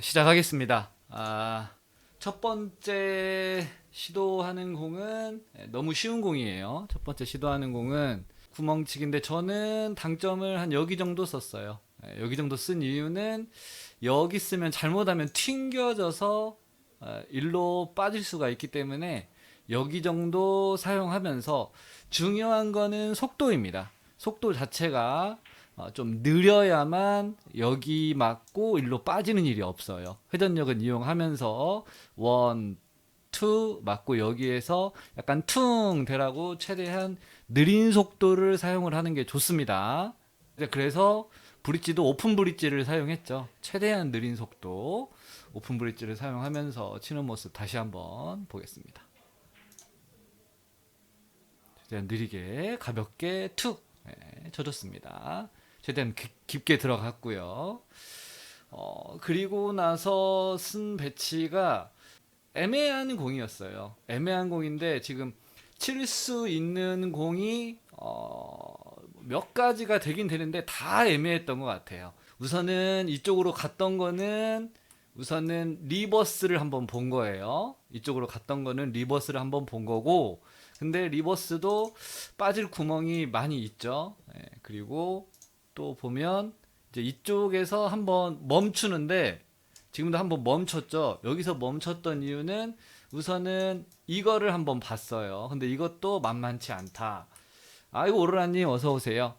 시작하겠습니다. 첫 번째 시도하는 공은 너무 쉬운 공이에요. 첫 번째 시도하는 공은 구멍치기인데 저는 당점을 한 여기 정도 썼어요. 여기 정도 쓴 이유는 여기 쓰면 잘못하면 튕겨져서 일로 빠질 수가 있기 때문에 여기 정도 사용하면서 중요한 거는 속도입니다. 속도 자체가 좀 느려야만 여기 맞고 일로 빠지는 일이 없어요. 회전력은 이용하면서 원, 투 맞고 여기에서 약간 퉁 대라고 최대한 느린 속도를 사용을 하는 게 좋습니다. 그래서 브릿지도 오픈 브릿지를 사용했죠. 최대한 느린 속도 오픈 브릿지를 사용하면서 치는 모습 다시 한번 보겠습니다. 최대한 느리게 가볍게 툭 쳐줬습니다. 최대한 깊게 들어갔고요. 그리고 나서 쓴 배치가 애매한 공이었어요. 애매한 공인데 지금 칠 수 있는 공이 몇 가지가 되긴 되는데 다 애매했던 것 같아요. 우선은 이쪽으로 갔던 거는 우선은 리버스를 한번 본 거예요. 이쪽으로 갔던 거는 리버스를 한번 본 거고, 근데 리버스도 빠질 구멍이 많이 있죠. 그리고 또 보면 이제 이쪽에서 한번 멈추는데 지금도 한번 멈췄죠. 여기서 멈췄던 이유는 우선은 이거를 한번 봤어요. 근데 이것도 만만치 않다. 아이고 오로라님 어서 오세요.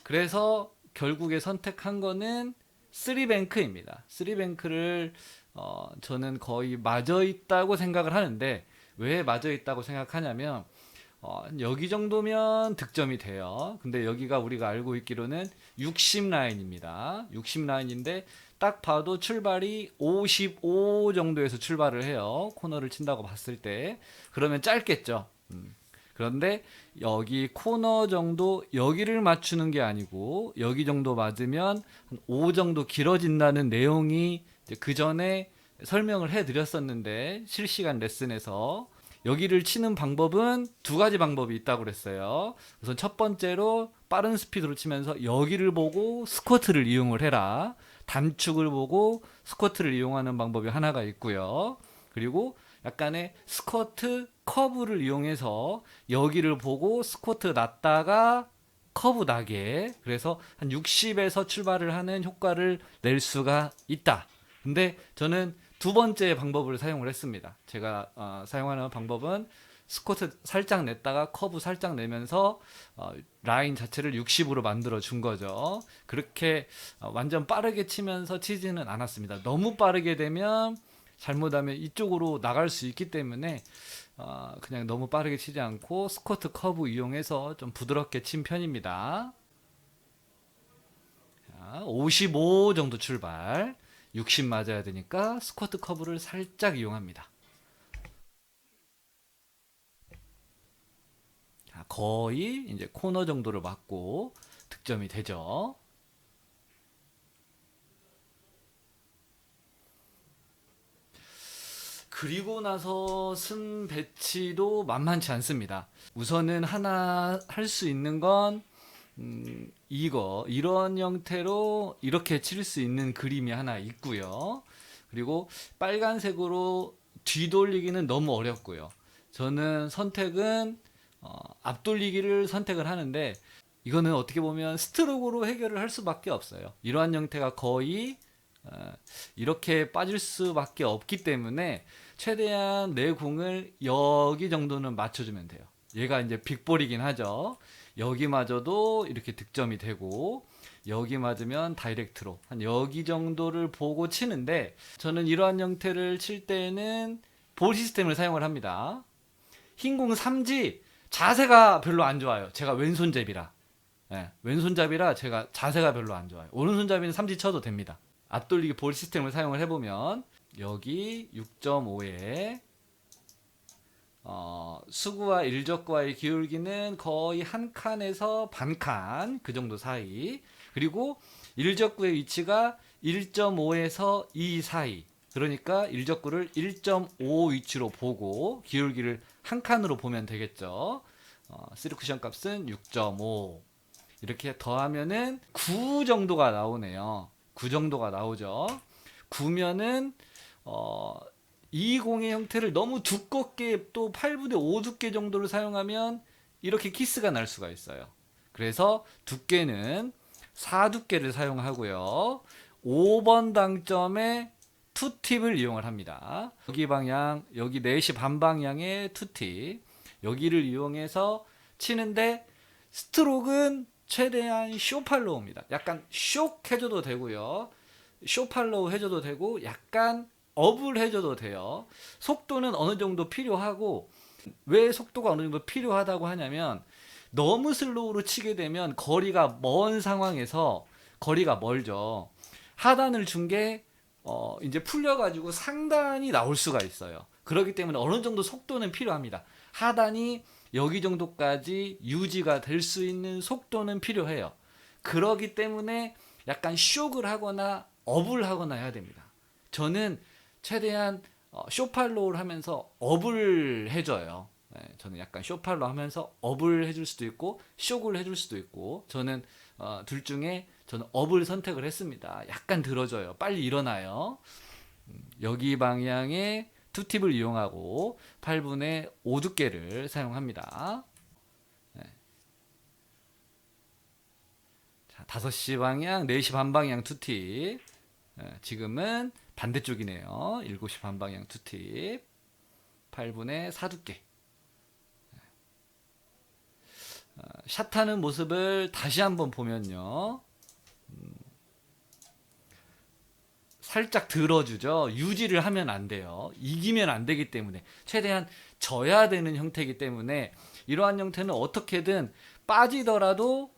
그래서 결국에 선택한 거는 쓰리뱅크입니다. 쓰리뱅크를 저는 거의 맞아 있다고 생각을 하는데 왜 맞아 있다고 생각하냐면 여기 정도면 득점이 돼요. 근데 여기가 우리가 알고 있기로는 60 라인입니다. 60 라인인데 딱 봐도 출발이 55 정도에서 출발을 해요. 코너를 친다고 봤을 때. 그러면 짧겠죠. 그런데 여기 코너 정도 여기를 맞추는 게 아니고 여기 정도 맞으면 한 5 정도 길어진다는 내용이 그 전에 설명을 해드렸었는데 실시간 레슨에서 여기를 치는 방법은 두 가지 방법이 있다고 그랬어요. 우선 첫 번째로 빠른 스피드로 치면서 여기를 보고 스쿼트를 이용을 해라. 단축을 보고 스쿼트를 이용하는 방법이 하나가 있고요. 그리고 약간의 스쿼트 커브를 이용해서 여기를 보고 스쿼트 났다가 커브 나게, 그래서 한 60에서 출발을 하는 효과를 낼 수가 있다. 근데 저는 두 번째 방법을 사용을 했습니다. 제가 사용하는 방법은 스쿼트 살짝 냈다가 커브 살짝 내면서 라인 자체를 60으로 만들어 준 거죠. 그렇게 완전 빠르게 치면서 치지는 않았습니다. 너무 빠르게 되면 잘못하면 이쪽으로 나갈 수 있기 때문에 그냥 너무 빠르게 치지 않고 스쿼트 커브 이용해서 좀 부드럽게 친 편입니다. 자, 55 정도 출발. 60 맞아야 되니까 스쿼트 커브를 살짝 이용합니다. 자, 거의 이제 코너 정도를 맞고 득점이 되죠. 그리고 나서 쓴 배치도 만만치 않습니다. 우선은 하나 할 수 있는 건 이런 형태로 이렇게 칠 수 있는 그림이 하나 있고요. 그리고 빨간색으로 뒤돌리기는 너무 어렵고요. 저는 선택은 앞돌리기를 선택을 하는데 이거는 어떻게 보면 스트로크로 해결을 할 수밖에 없어요. 이러한 형태가 거의 이렇게 빠질 수밖에 없기 때문에 최대한 내 공을 여기 정도는 맞춰주면 돼요. 얘가 이제 빅볼이긴 하죠. 여기마저도 이렇게 득점이 되고 여기 맞으면 다이렉트로 한 여기 정도를 보고 치는데 저는 이러한 형태를 칠 때는 볼 시스템을 사용을 합니다. 흰공 삼지 자세가 별로 안 좋아요. 제가 왼손잡이라. 왼손잡이라 제가 자세가 별로 안 좋아요. 오른손잡이는 삼지 쳐도 됩니다. 앞돌리기 볼 시스템을 사용을 해보면 여기 6.5에 수구와 일적과의 기울기는 거의 한 칸에서 반 칸 그 정도 사이, 그리고 일적구의 위치가 1.5에서 2 사이, 그러니까 일적구를 1.5 위치로 보고 기울기를 한 칸으로 보면 되겠죠. 3쿠션 값은 6.5 이렇게 더하면은 9 정도가 나오네요. 9 정도가 나오죠. 구면은 이 공의 형태를 너무 두껍게 또 8분의 5 두께 정도를 사용하면 이렇게 키스가 날 수가 있어요. 그래서 두께는 4 두께를 사용하고요. 5번 당점에 투팁을 이용을 합니다. 여기 방향, 여기 4시 반 방향의 투팁, 여기를 이용해서 치는데 스트로크는 최대한 쇼팔로우입니다. 약간 쇽 해줘도 되고요. 쇼팔로우 해줘도 되고 약간 업을 해줘도 돼요. 속도는 어느 정도 필요하고, 왜 속도가 어느 정도 필요하다고 하냐면 너무 슬로우로 치게 되면 거리가 먼 상황에서, 거리가 멀죠. 하단을 준 게 이제 풀려가지고 상단이 나올 수가 있어요. 그렇기 때문에 어느 정도 속도는 필요합니다. 하단이 여기 정도까지 유지가 될 수 있는 속도는 필요해요. 그러기 때문에 약간 쇼크를 하거나 업을 하거나 해야 됩니다. 저는 최대한 쇼팔로우를 하면서 업을 해줘요. 네, 저는 약간 쇼팔로 하면서 업을 해줄 수도 있고 쇼크를 해줄 수도 있고, 저는 둘 중에 저는 업을 선택을 했습니다. 약간 들어줘요. 빨리 일어나요. 여기 방향의 투팁을 이용하고 8분의 5 두께를 사용합니다. 네. 자, 5시 방향, 4시 반 방향 투팁. 지금은 반대쪽이네요. 7시 반 방향 투팁. 8분의 4 두께. 샷하는 모습을 다시 한번 보면요. 살짝 들어주죠. 유지를 하면 안 돼요. 이기면 안 되기 때문에 최대한 져야 되는 형태이기 때문에 이러한 형태는 어떻게든 빠지더라도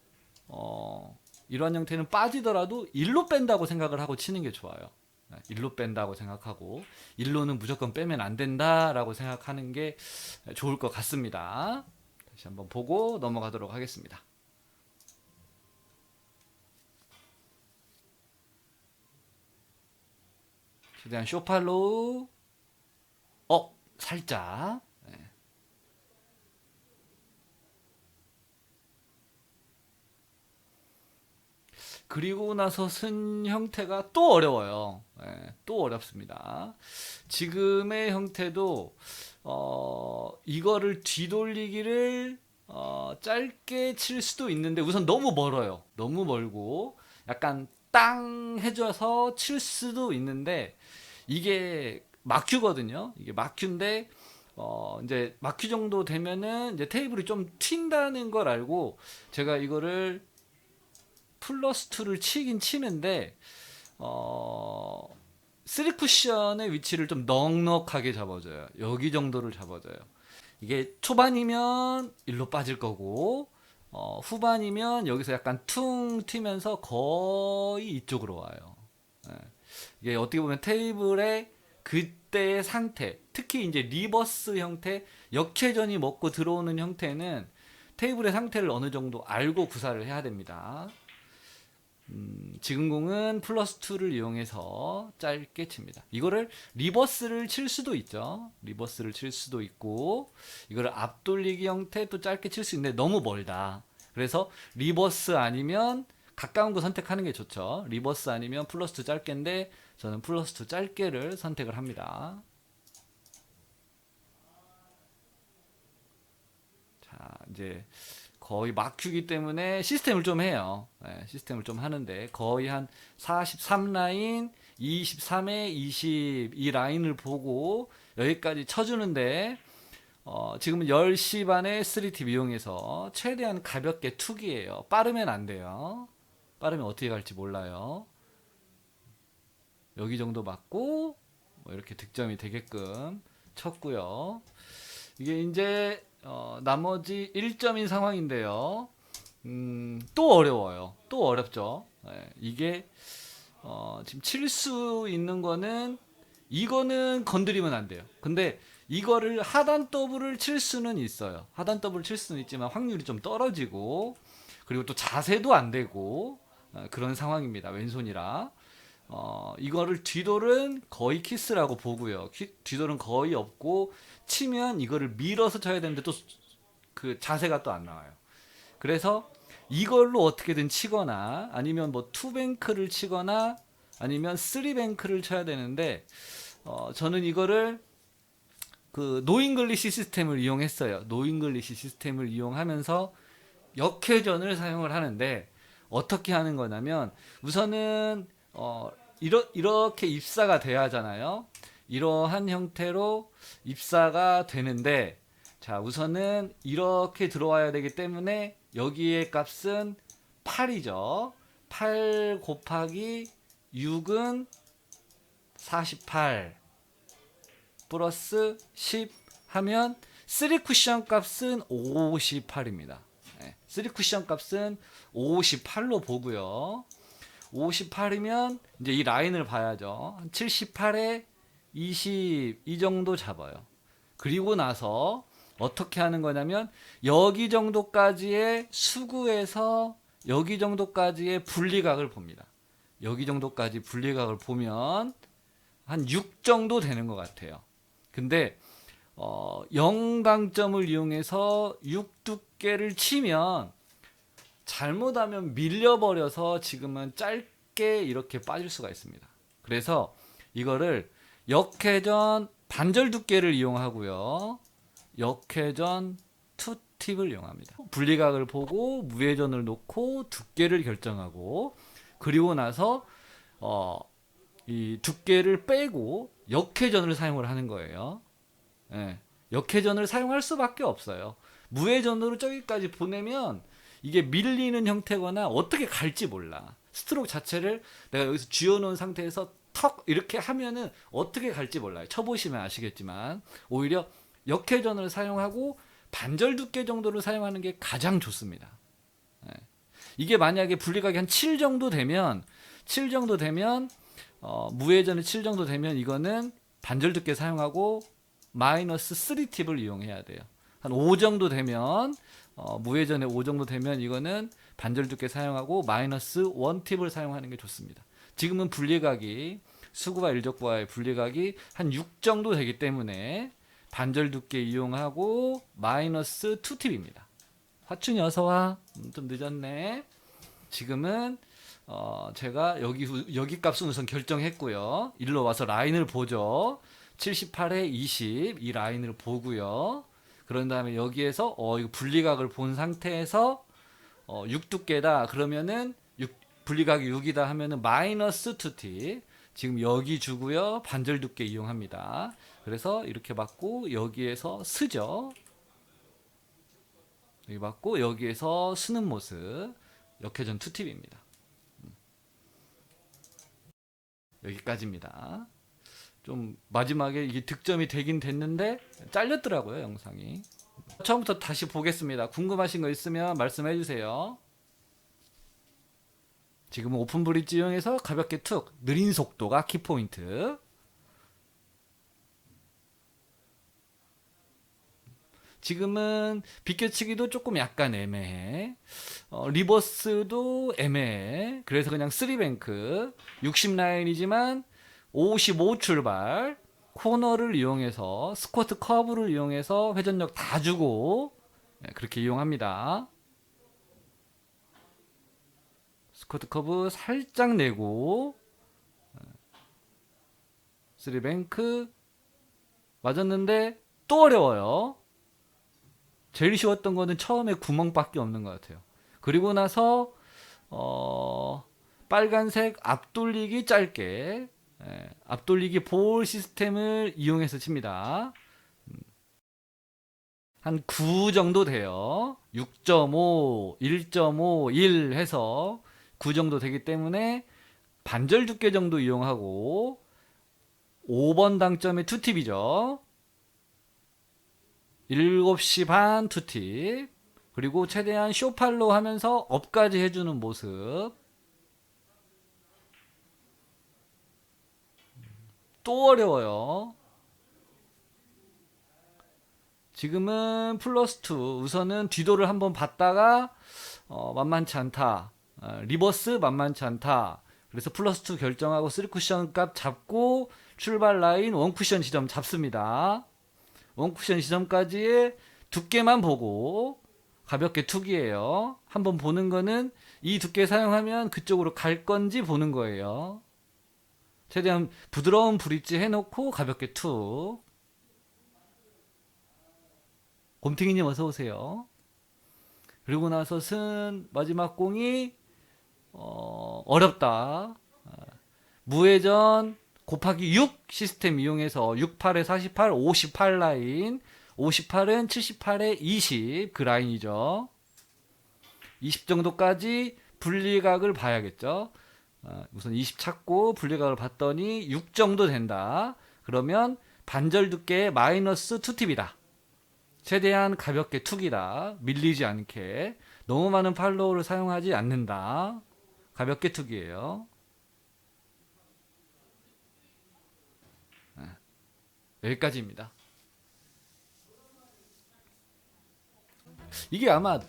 이러한 형태는 빠지더라도 일로 뺀다고 생각을 하고 치는 게 좋아요. 일로 뺀다고 생각하고 일로는 무조건 빼면 안 된다라고 생각하는 게 좋을 것 같습니다. 다시 한번 보고 넘어가도록 하겠습니다. 최대한 쇼팔로우, 살짝. 네. 그리고 나서 쓴 형태가 또 어려워요. 네, 또 어렵습니다. 지금의 형태도 이거를 뒤돌리기를 짧게 칠 수도 있는데 우선 너무 멀어요. 너무 멀고 약간 땅 해줘서 칠 수도 있는데 이게 마큐거든요. 이게 마큐인데 이제 마큐 정도 되면은 이제 테이블이 좀 튄다는 걸 알고 제가 이거를 플러스 2를 치긴 치는데 쓰리 쿠션의 위치를 좀 넉넉하게 잡아줘요. 여기 정도를 잡아줘요. 이게 초반이면 일로 빠질 거고 후반이면 여기서 약간 퉁 튀면서 거의 이쪽으로 와요. 예. 이게 어떻게 보면 테이블의 그때의 상태, 특히 이제 리버스 형태, 역회전이 먹고 들어오는 형태는 테이블의 상태를 어느 정도 알고 구사를 해야 됩니다. 지금 공은 플러스 2를 이용해서 짧게 칩니다. 이거를 리버스를 칠 수도 있죠. 리버스를 칠 수도 있고 이거를 앞돌리기 형태 또 짧게 칠 수 있는데 너무 멀다. 그래서 리버스 아니면 가까운 거 선택하는 게 좋죠. 리버스 아니면 플러스 2 짧게인데 저는 플러스 2 짧게를 선택을 합니다. 자, 이제 거의 막히기 때문에 시스템을 좀 해요. 네, 시스템을 좀 하는데 거의 한 43라인, 23에 22 라인을 보고 여기까지 쳐주는데 지금은 10시 반에 3팁 이용해서 최대한 가볍게 투기예요. 빠르면 안 돼요. 빠르면 어떻게 갈지 몰라요. 여기 정도 맞고 뭐 이렇게 득점이 되게끔 쳤고요. 이게 이제 나머지 1점인 상황인데요. 또 어려워요. 또 어렵죠. 네, 이게 지금 칠 수 있는 거는 이거는 건드리면 안 돼요. 근데 이거를 하단 더블을 칠 수는 있어요. 하단 더블을 칠 수는 있지만 확률이 좀 떨어지고 그리고 또 자세도 안 되고 그런 상황입니다. 왼손이라. 이거를 뒤돌은 거의 키스라고 보고요. 뒤돌은 거의 없고 치면 이거를 밀어서 쳐야 되는데 또 그 자세가 또 안 나와요. 그래서 이걸로 어떻게든 치거나 아니면 뭐 투뱅크를 치거나 아니면 3뱅크를 쳐야 되는데 저는 이거를 그 노잉글리시 시스템을 이용했어요. 노잉글리시 시스템을 이용하면서 역회전을 사용을 하는데 어떻게 하는 거냐면 우선은 이렇게 입사가 돼야 하잖아요. 이러한 형태로 입사가 되는데 자 우선은 이렇게 들어와야 되기 때문에 여기의 값은 8이죠. 8 곱하기 6은 48 플러스 10 하면 3쿠션 값은 58입니다. 3쿠션 값은 58로 보고요. 58이면 이제 이 라인을 봐야죠. 78에 20 이 정도 잡아요. 그리고 나서 어떻게 하는 거냐면 여기 정도까지의 수구에서 여기 정도까지의 분리각을 봅니다. 여기 정도까지 분리각을 보면 한 6 정도 되는 것 같아요. 근데 0방점을 이용해서 6 두께를 치면 잘못하면 밀려버려서 지금은 짧게 이렇게 빠질 수가 있습니다. 그래서 이거를 역회전 반절 두께를 이용하고요. 역회전 투팁을 이용합니다. 분리각을 보고 무회전을 놓고 두께를 결정하고 그리고 나서 이 두께를 빼고 역회전을 사용을 하는 거예요. 예, 역회전을 사용할 수밖에 없어요. 무회전으로 저기까지 보내면 이게 밀리는 형태거나 어떻게 갈지 몰라. 스트로크 자체를 내가 여기서 쥐어놓은 상태에서 턱 이렇게 하면은 어떻게 갈지 몰라요. 쳐보시면 아시겠지만 오히려 역회전을 사용하고 반절 두께 정도를 사용하는 게 가장 좋습니다. 예. 이게 만약에 분리각이 한 7 정도 되면 무회전이 7 정도 되면 이거는 반절 두께 사용하고 마이너스 3팁을 이용해야 돼요. 한 5 정도 되면 무회전에 5 정도 되면 이거는 반절 두께 사용하고 마이너스 1팁을 사용하는 게 좋습니다. 지금은 분리각이 수구와 일적구와의 분리각이 한 6 정도 되기 때문에 반절 두께 이용하고 마이너스 2팁입니다. 화춘이 어서와. 좀 늦었네. 지금은 제가 여기 값은 우선 결정했고요. 일로 와서 라인을 보죠. 78에 20 이 라인을 보고요. 그런 다음에 여기에서 이거 분리각을 본 상태에서 6 두께다 그러면은 분리각이 6이다 하면은 마이너스 2t 지금 여기 주고요. 반절 두께 이용합니다. 그래서 이렇게 맞고 여기에서 쓰죠. 여기 맞고 여기에서 쓰는 모습 역회전 2팁입니다. 여기까지입니다. 좀 마지막에 이게 득점이 되긴 됐는데 잘렸더라고요 영상이. 처음부터 다시 보겠습니다. 궁금하신 거 있으면 말씀해 주세요. 지금은 오픈 브릿지 이용해서 가볍게 툭 느린 속도가 키포인트. 지금은 비껴치기도 조금 약간 애매해. 리버스도 애매해. 그래서 그냥 3뱅크 60 라인이지만 55 출발 코너를 이용해서 스쿼트 커브를 이용해서 회전력 다 주고 그렇게 이용합니다. 스쿼트 커브 살짝 내고 3뱅크 맞았는데 또 어려워요. 제일 쉬웠던 거는 처음에 구멍밖에 없는 것 같아요. 그리고 나서 빨간색 앞돌리기 짧게 앞돌리기 볼 시스템을 이용해서 칩니다. 한 9 정도 돼요. 6.5, 1.5, 1 해서 9 정도 되기 때문에 반절 두께 정도 이용하고 5번 당점의 2팁이죠. 7시 반 2팁 그리고 최대한 쇼팔로 하면서 업까지 해주는 모습. 또 어려워요. 지금은 플러스 2 우선은 뒤도를 한번 봤다가 만만치 않다. 리버스 만만치 않다. 그래서 플러스 2 결정하고 3쿠션 값 잡고 출발 라인 1쿠션 지점 잡습니다. 1쿠션 지점까지의 두께만 보고 가볍게 툭이에요. 한번 보는 거는 이 두께 사용하면 그쪽으로 갈 건지 보는 거예요. 최대한 부드러운 브릿지 해놓고 가볍게 툭. 곰탱이님 어서 오세요. 그리고 나서 쓴 마지막 공이 어렵다. 무회전 곱하기 6 시스템 이용해서 68에 48, 58 라인. 58은 78에 20 그 라인이죠. 20 정도까지 분리각을 봐야겠죠. 우선 20 찾고 분리각을 봤더니 6 정도 된다. 그러면 반절 두께의 마이너스 2팁이다. 최대한 가볍게 툭이다. 밀리지 않게. 너무 많은 팔로우를 사용하지 않는다. 가볍게 툭이에요. 여기까지입니다. 이게 아마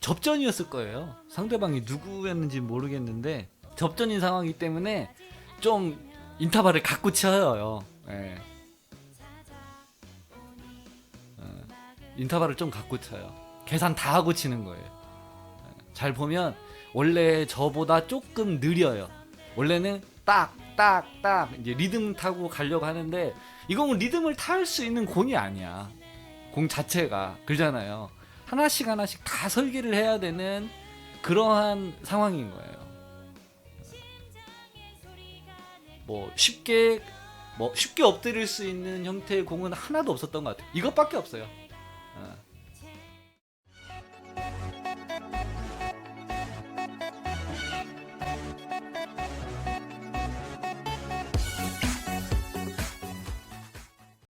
접전이었을 거예요. 상대방이 누구였는지 모르겠는데 접전인 상황이기 때문에 좀 인터벌을 갖고 쳐요. 예. 인터벌을 좀 갖고 쳐요. 계산 다 하고 치는 거예요. 잘 보면 원래 저보다 조금 느려요. 원래는 딱 이제 리듬 타고 가려고 하는데 이건 리듬을 탈 수 있는 공이 아니야. 공 자체가 그러잖아요. 하나씩 다 설계를 해야 되는 그러한 상황인 거예요. 쉽게 엎드릴 수 있는 형태의 공은 하나도 없었던 것 같아요. 이것밖에 없어요.